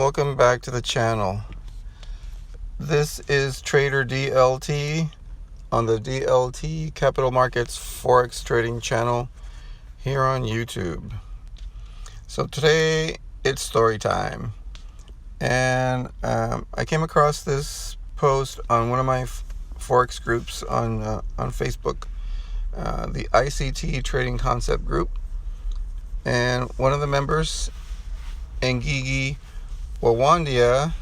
welcome back to the channel. This is Trader DLT on the DLT Capital Markets Forex Trading channel here on YouTube. So today it's story time, and I came across this post on one of my Forex groups on Facebook, the ICT Trading Concept group, and one of the members, Ngigi Wawandia,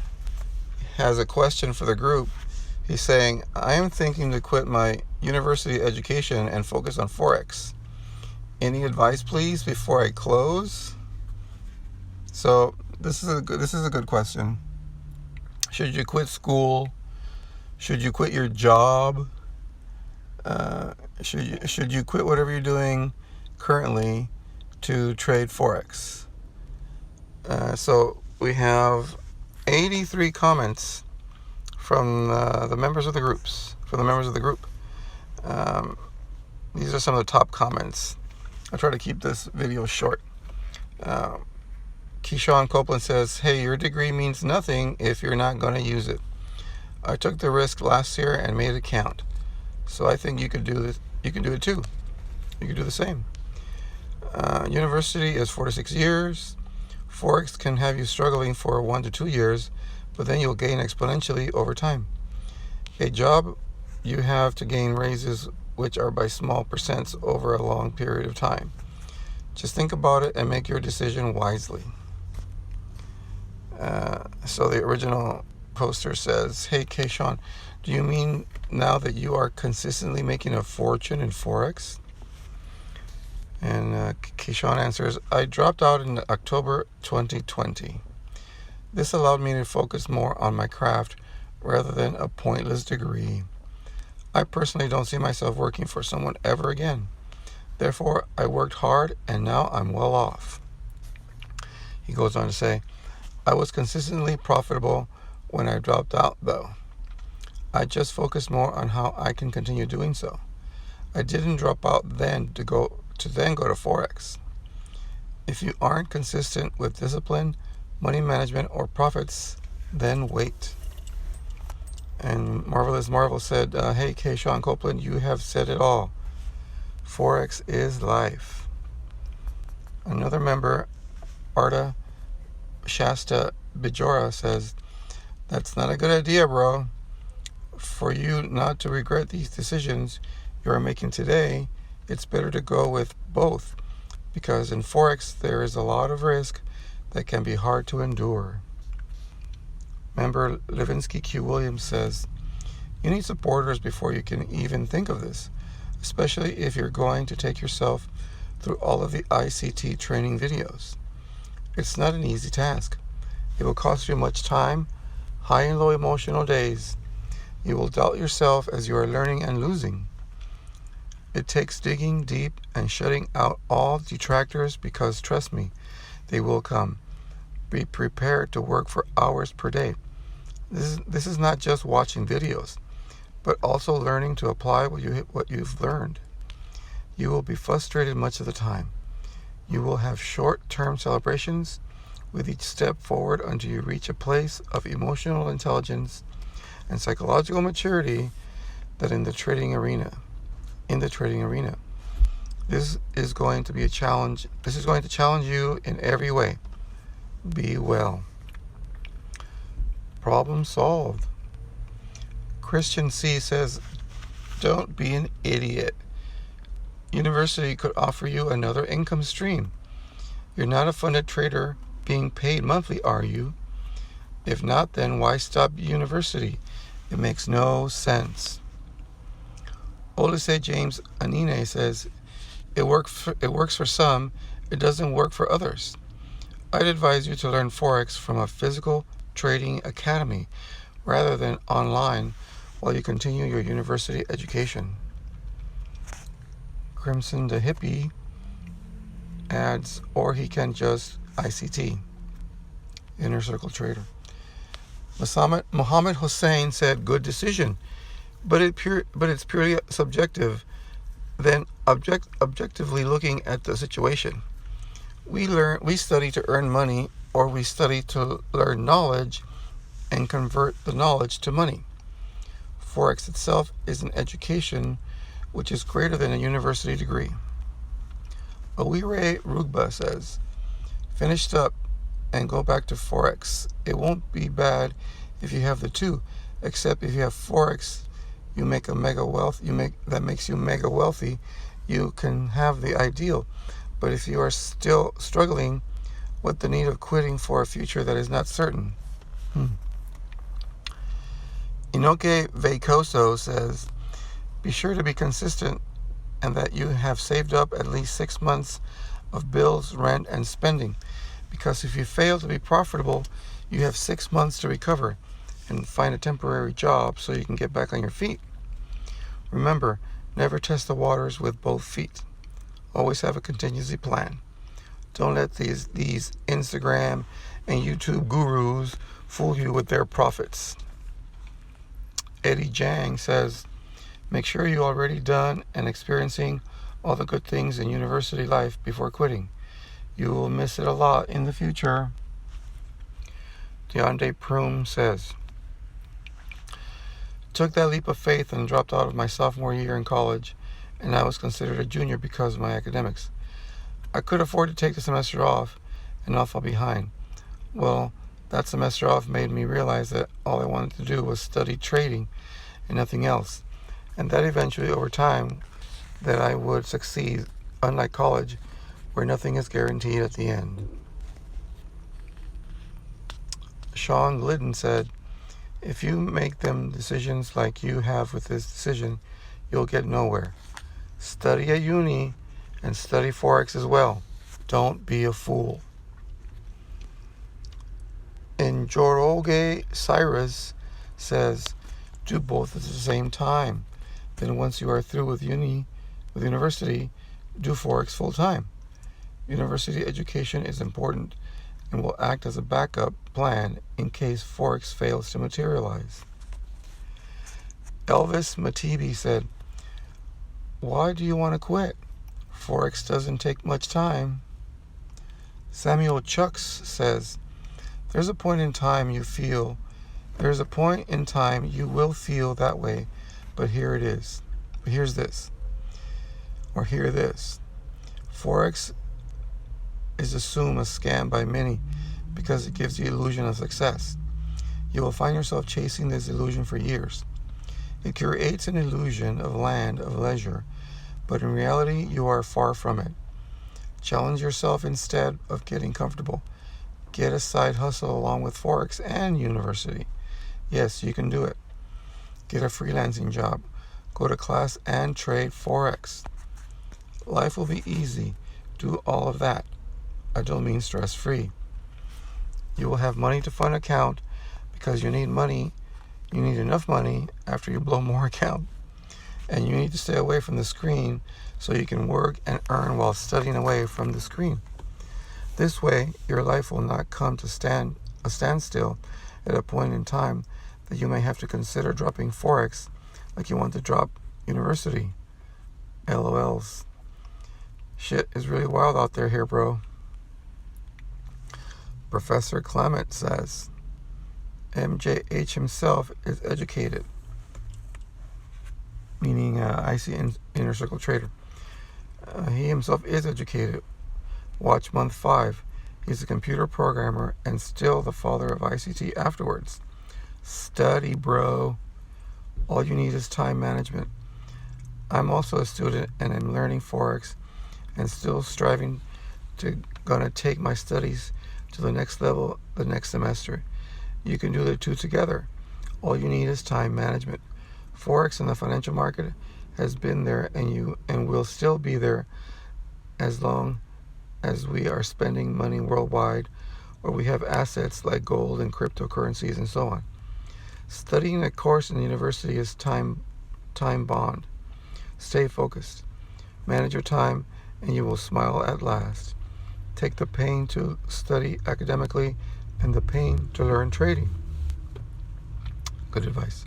has a question for the group. He's saying, I am thinking to quit my university education and focus on Forex. Any advice, please, before I close? So this is a good question. Should you quit school? Should you quit your job? Should you quit whatever you're doing currently to trade Forex? So we have 83 comments from the members of the group. These are some of the top comments. I'll try to keep this video short. Keyshawn Copeland says, hey, your degree means nothing if you're not going to use it. I took the risk last year and made it count. So I think you could do this. You can do it too. You can do the same. University is 4 to 6 years. Forex can have you struggling for 1 to 2 years, but then you'll gain exponentially over time. A job, you have to gain raises, which are by small percents over a long period of time. Just think about it and make your decision wisely. So the original poster says, hey, Keyshawn, do you mean now that you are consistently making a fortune in Forex? And Keyshawn answers, I dropped out in October 2020. This allowed me to focus more on my craft rather than a pointless degree. I personally don't see myself working for someone ever again. Therefore, I worked hard and now I'm well off. He goes on to say, I was consistently profitable when I dropped out though. I just focused more on how I can continue doing so. I didn't drop out then to go to Forex. If you aren't consistent with discipline, money management, or profits, then wait. And Marvelous Marvel said, hey, Keyshawn Copeland, you have said it all. Forex is life. Another member, Arta Shasta Bijora, says, that's not a good idea, bro. For you not to regret these decisions you are making today, it's better to go with both, because in Forex there is a lot of risk that can be hard to endure. Member Levinsky Q. Williams says, you need supporters before you can even think of this, especially if you're going to take yourself through all of the ICT training videos. It's not an easy task. It will cost you much time, high and low emotional days. You will doubt yourself as you are learning and losing. It takes digging deep and shutting out all detractors, because trust me, they will come. Be prepared to work for hours per day. This is not just watching videos, but also learning to apply what you've learned. You will be frustrated much of the time. You will have short-term celebrations with each step forward until you reach a place of emotional intelligence and psychological maturity that in the trading arena. This is going to be a challenge. This is going to challenge you in every way. Be well. Problem solved. Christian C says, don't be an idiot. University could offer you another income stream. You're not a funded trader being paid monthly, are you? If not, then why stop university? It makes no sense. Olise James Anine says, it works for some, it doesn't work for others. I'd advise you to learn Forex from a physical trading academy rather than online while you continue your university education. Crimson the Hippie adds, or he can just ICT, Inner Circle Trader. Mohammed Hussein said, good decision, but it's purely subjective. Then objectively looking at the situation, we study to earn money or we study to learn knowledge and convert the knowledge to money. Forex itself is an education which is greater than a university degree. Owire Rugba says, finished up and go back to Forex. It won't be bad if you have the two, except if you have Forex, that makes you mega wealthy, you can have the ideal. But if you are still struggling, what the need of quitting for a future that is not certain? Inoke Veikoso says, be sure to be consistent and that you have saved up at least 6 months of bills, rent, and spending. Because if you fail to be profitable, you have 6 months to recover and find a temporary job so you can get back on your feet. Remember, never test the waters with both feet. Always have a contingency plan. Don't let these Instagram and YouTube gurus fool you with their profits. Eddie Jang says, make sure you're already done and experiencing all the good things in university life before quitting. You will miss it a lot in the future. Deonde Prum says, took that leap of faith and dropped out of my sophomore year in college, and I was considered a junior because of my academics. I could afford to take the semester off and not fall behind. Well, that semester off made me realize that all I wanted to do was study trading and nothing else, and that eventually over time that I would succeed, unlike college where nothing is guaranteed at the end. Sean Glidden said, if you make them decisions like you have with this decision, you'll get nowhere. Study at uni and study Forex as well. Don't be a fool. And Joroge Cyrus says, do both at the same time. Then once you are through with university, do Forex full time. University education is important and will act as a backup plan in case Forex fails to materialize. Elvis Matibi said, why do you want to quit? Forex doesn't take much time. Samuel Chucks says, there's a point in time you will feel that way, but hear this. Forex is assumed a scam by many because it gives the illusion of success. You will find yourself chasing this illusion for years. It creates an illusion of land of leisure, but in reality you are far from it. Challenge yourself instead of getting comfortable. Get a side hustle along with Forex and university. Yes, you can do it. Get a freelancing job. Go to class and trade Forex. Life will be easy. Do all of that. I don't mean stress-free. You will have money to fund account because you need money. You need enough money after you blow more account. And you need to stay away from the screen so you can work and earn while studying away from the screen. This way, your life will not come to a standstill at a point in time that you may have to consider dropping Forex like you want to drop university. LOLs. Shit is really wild out there here, bro. Professor Clement says, MJH himself is educated, meaning IC Inner Circle Trader. He himself is educated. Watch month 5. He's a computer programmer and still the father of ICT afterwards. Study, bro. All you need is time management. I'm also a student and I'm learning Forex and still striving to gonna take my studies to the next level the next semester. You can do the two together. All you need is time management. Forex in the financial market has been there and will still be there as long as we are spending money worldwide or we have assets like gold and cryptocurrencies and so on. Studying a course in the university is time bond. Stay focused. Manage your time and you will smile at last. Take the pain to study academically and the pain to learn trading. Good advice.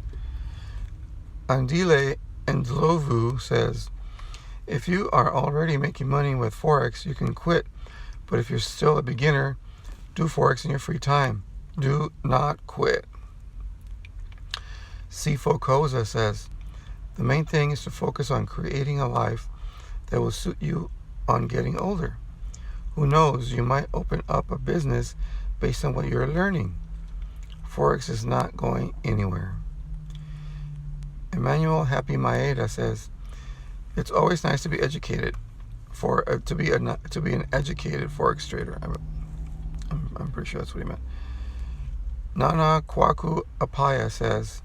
Andile Ndlovu says, if you are already making money with Forex, you can quit. But if you're still a beginner, Do Forex in your free time. Do not quit. Sifo Koza says, the main thing is to focus on creating a life that will suit you on getting older. Who knows, you might open up a business based on what you're learning. Forex is not going anywhere. Emmanuel Happy Maeda says, it's always nice to be educated, to be an educated Forex trader. I'm pretty sure that's what he meant. Nana Kwaku Apaya says,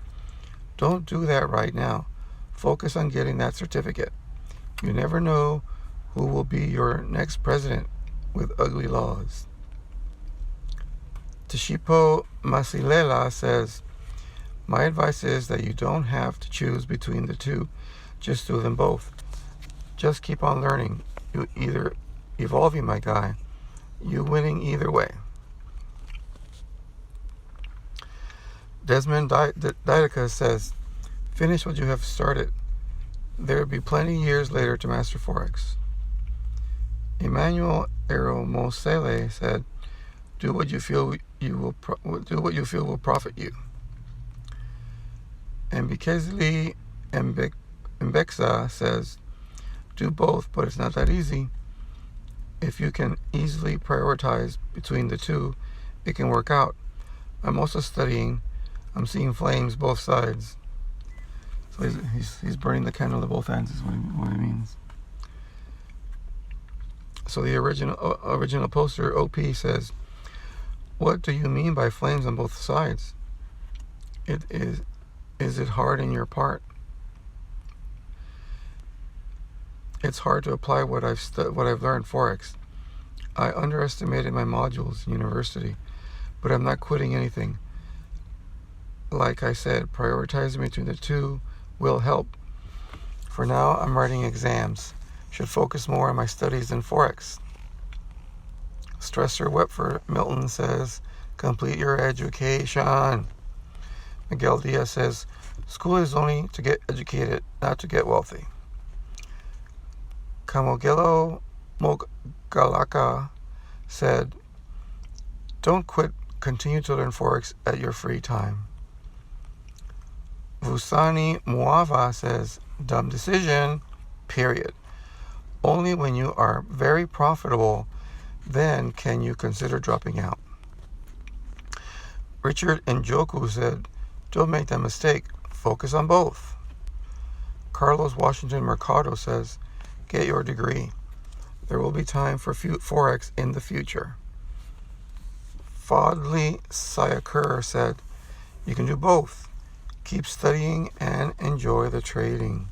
don't do that right now. Focus on getting that certificate. You never know who will be your next president with ugly laws. Tishipo Masilela says, my advice is that you don't have to choose between the two. Just do them both. Just keep on learning. You either evolving, my guy. You winning either way. Desmond Didaca says, finish what you have started. There will be plenty years later to master Forex. Emmanuel Eromosele said, do what you feel will profit you. And Bikezli Mbeksa says, do both, but it's not that easy. If you can easily prioritize between the two, it can work out. I'm also studying. I'm seeing flames both sides. So he's burning the candle at both ends is what he means. So the original poster, OP, says, what do you mean by flames on both sides? Is it hard in your part? It's hard to apply what I've learned Forex. I underestimated my modules in university, but I'm not quitting anything. Like I said, prioritizing between the two will help. For now, I'm writing exams. Should focus more on my studies than Forex. Stressor Wepfer Milton says, complete your education. Miguel Diaz says, school is only to get educated, not to get wealthy. Kamogelo Mogalaka said, don't quit, continue to learn Forex at your free time. Vusani Muava says, dumb decision, period. Only when you are very profitable, then can you consider dropping out. Richard Njoku said, don't make that mistake, focus on both. Carlos Washington Mercado says, get your degree. There will be time for Forex in the future. Fadli Sayakur said, you can do both. Keep studying and enjoy the trading.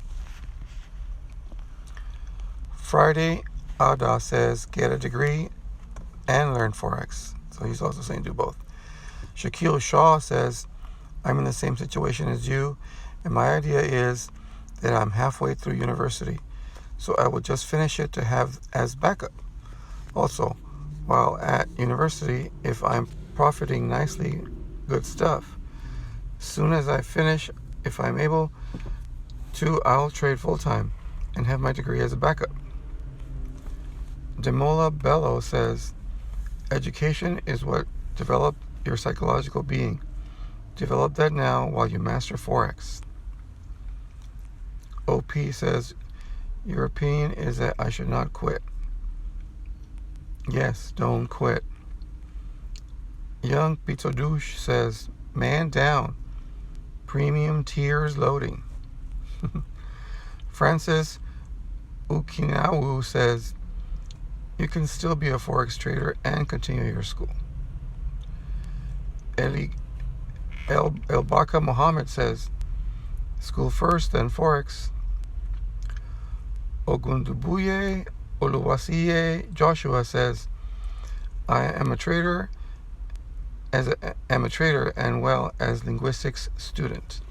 Friday Ada says, get a degree and learn Forex. So he's also saying do both. Shaquille Shaw says, I'm in the same situation as you, and my idea is that I'm halfway through university, so I will just finish it to have as backup. Also, while at university, if I'm profiting nicely, good stuff. Soon as I finish, if I'm able to, I'll trade full-time and have my degree as a backup. Demola Bello says, education is what developed your psychological being. Develop that now while you master Forex. OP says, your opinion is that I should not quit. Yes, don't quit. Young Pitodouche says, man down. Premium tiers loading. Francis Ukinawu says, you can still be a Forex trader and continue your school. Elbaka Muhammad says, school first, then Forex. Ogundubuye Oluwasiye Joshua says, I am a trader and well as linguistics student.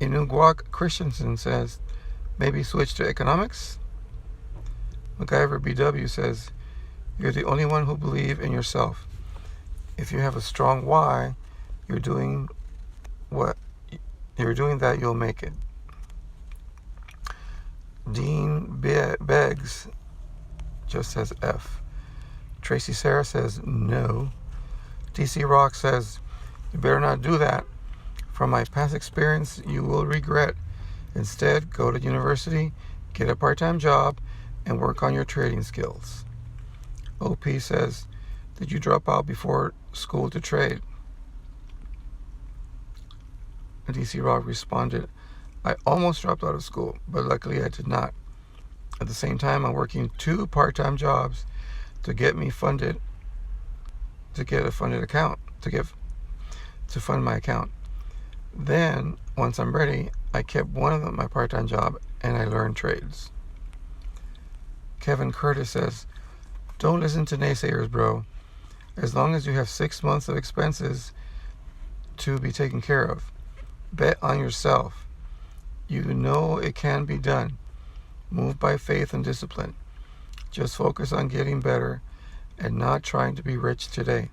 Inugwak Christensen says, maybe switch to economics. MacGyver BW says, you're the only one who believe in yourself. If you have a strong why, you're doing that, you'll make it. Dean Beggs just says F. Tracy Sarah says no. DC Rock says, you better not do that. From my past experience, you will regret. Instead, go to university, get a part-time job, and work on your trading skills. OP says, did you drop out before school to trade? DC Rock responded, I almost dropped out of school, but luckily I did not. At the same time, I'm working 2 part-time jobs to get me funded, to get a funded account, to fund my account. Then, once I'm ready, I kept one of them my part-time job, and I learned trades. Kevin Curtis says, don't listen to naysayers, bro. As long as you have 6 months of expenses to be taken care of, bet on yourself. You know it can be done. Move by faith and discipline. Just focus on getting better and not trying to be rich today.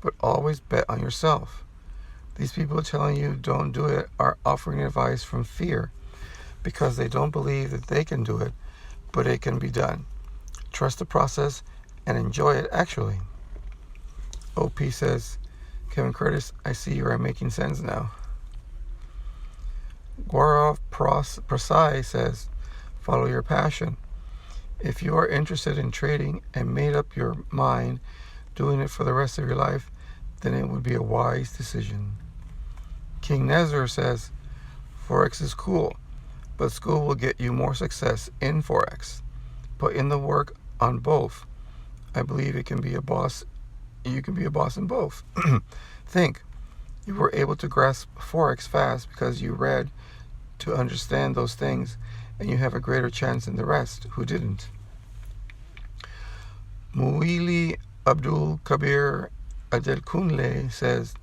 But always bet on yourself. These people telling you don't do it are offering advice from fear because they don't believe that they can do it, but it can be done. Trust the process and enjoy it actually. OP says, Kevin Curtis, I see you are making sense now. Gaurav Prasai says, follow your passion. If you are interested in trading and made up your mind doing it for the rest of your life, then it would be a wise decision. King Nezar says, Forex is cool, but school will get you more success in Forex. Put in the work on both. I believe it can be a boss. You can be a boss in both. Think, you were able to grasp Forex fast because you read to understand those things, and you have a greater chance than the rest who didn't. Muili Abdul Kabir Adelkunle says,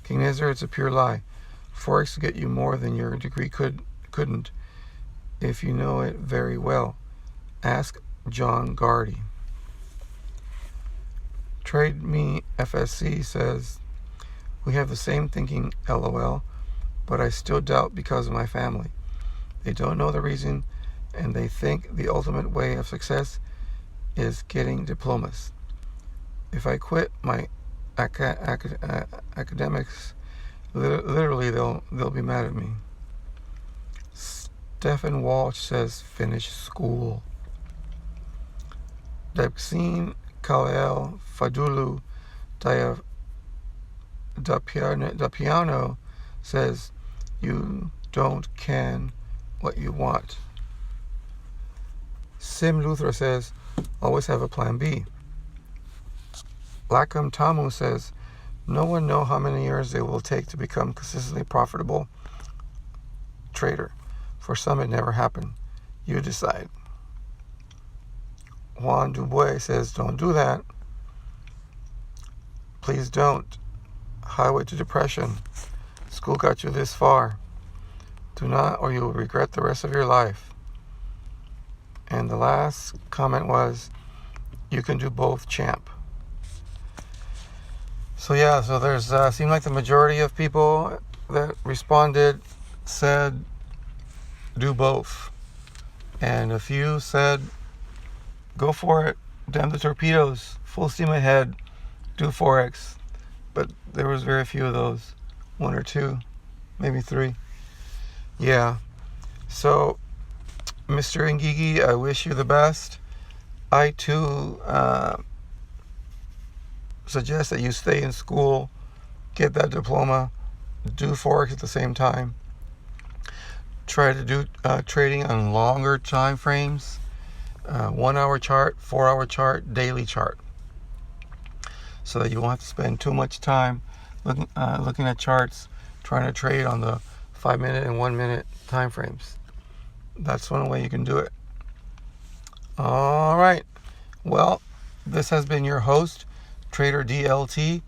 King Nezar, it's a pure lie. Forex will get you more than your degree couldn't if you know it very well. Ask John Gardy. Trade Me FSC says, we have the same thinking, LOL, but I still doubt because of my family. They don't know the reason, and they think the ultimate way of success is getting diplomas. If I quit my academics, literally they'll be mad at me. Stephen Walsh says, finish school. Debsine Kalel Fadulu Dapiano says, you don't can what you want. Sim Luthra says, always have a plan B. Lakam Tamu says, no one knows how many years it will take to become consistently profitable trader. For some, it never happened. You decide. Juan Dubois says, don't do that. Please don't. Highway to depression. School got you this far. Do not, or you will regret the rest of your life. And the last comment was, you can do both, champ. So yeah, so there's seemed like the majority of people that responded said do both, and a few said go for it, damn the torpedoes, full steam ahead, do Forex. But there was very few of those, 1 or 2, maybe 3. Yeah, so Mr. Ngigi, I wish you the best. I too suggest that you stay in school, get that diploma, do Forex at the same time. Try to do trading on longer time frames, 1 hour chart, 4 hour chart, daily chart, so that you won't have to spend too much time looking at charts, trying to trade on the 5-minute and 1-minute time frames. That's one way you can do it. All right. Well, this has been your host, Trader DLT,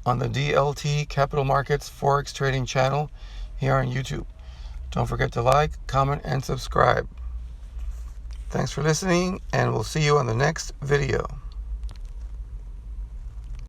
on the DLT Capital Markets Forex Trading channel here on YouTube. Don't forget to like, comment, and subscribe. Thanks for listening, and we'll see you on the next video.